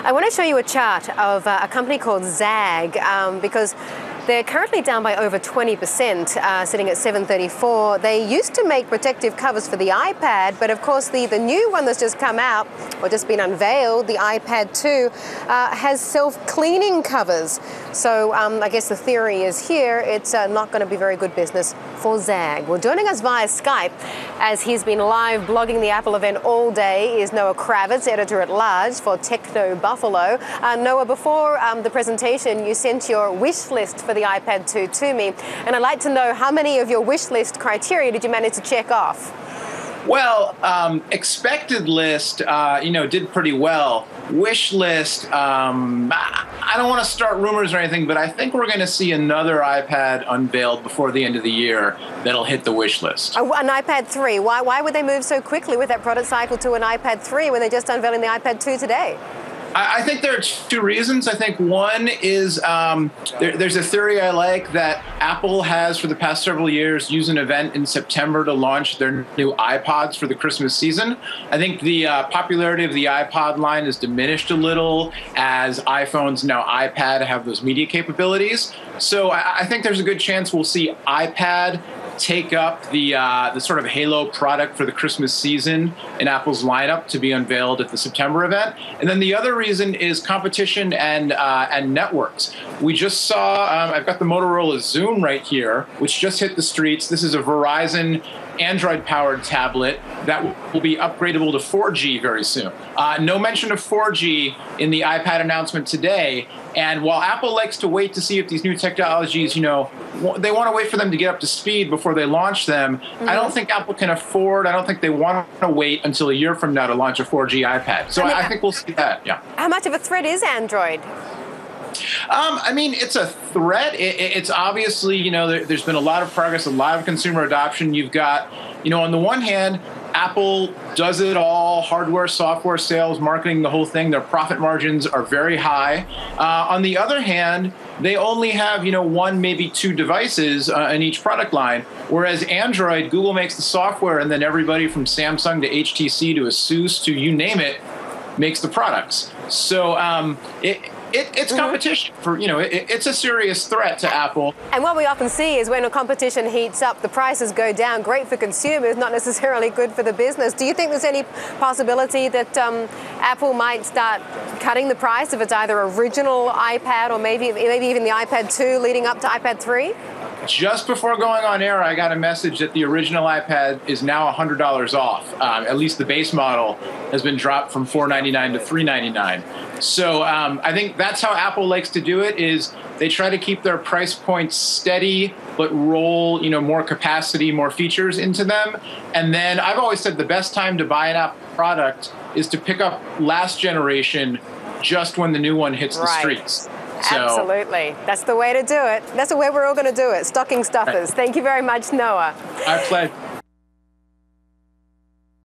I want to show you a chart of a company called Zag because they're currently down by over 20%, sitting at 734. They used to make protective covers for the iPad, but of course the new one that's just come out, or just been unveiled, the iPad 2, has self-cleaning covers. So I guess the theory is here, it's not going to be very good business for Zag. Well, joining us via Skype, as he's been live blogging the Apple event all day, is Noah Kravitz, editor-at-large for Techno Buffalo. Noah, before the presentation, you sent your wish list for the iPad 2 to me, and I'd like to know how many of your wish list criteria did you manage to check off? Well, expected list, did pretty well. Wish list, I don't want to start rumors or anything, but I think we're going to see another iPad unveiled before the end of the year that'll hit the wish list. An iPad 3. Why would they move so quickly with that product cycle to an iPad 3 when they're just unveiling the iPad 2 today? I think there are two reasons. I think one is there's a theory I like that Apple has for the past several years used an event in September to launch their new iPods for the Christmas season. I think the popularity of the iPod line has diminished a little as iPhones, now iPad, have those media capabilities. So I think there's a good chance we'll see iPad take up the sort of halo product for the Christmas season in Apple's lineup to be unveiled at the September event. And then the other reason is competition and networks. We just saw, I've got the Motorola Xoom right here, which just hit the streets. This is a Verizon Android-powered tablet that will be upgradable to 4G very soon. No mention of 4G in the iPad announcement today. And while Apple likes to wait to see if these new technologies, they want to wait for them to get up to speed before they launch them, I don't think Apple can afford, I don't think they want to wait until a year from now to launch a 4G iPad. So I think we'll see that, yeah. How much of a threat is Android? It's a threat. It's obviously, there's been a lot of progress, a lot of consumer adoption. You've got, on the one hand, Apple does it all, hardware, software, sales, marketing, the whole thing. Their profit margins are very high. On the other hand, they only have, one, maybe two devices in each product line, whereas Android, Google makes the software, and then everybody from Samsung to HTC to Asus to you name it makes the products. So it's competition for, it's a serious threat to Apple. And what we often see is when a competition heats up, the prices go down. Great for consumers, not necessarily good for the business. Do you think there's any possibility that Apple might start cutting the price of its either original iPad or maybe even the iPad 2 leading up to iPad 3? Just before going on air, I got a message that the original iPad is now $100 off. At least the base model has been dropped from $499 to $399. So I think that's how Apple likes to do it, is they try to keep their price points steady, but roll, more capacity, more features into them. And then I've always said the best time to buy an Apple product is to pick up last generation just when the new one hits the streets. So, absolutely. That's the way to do it. That's the way we're all going to do it. Stocking stuffers. Thank you very much, Noah. My pleasure.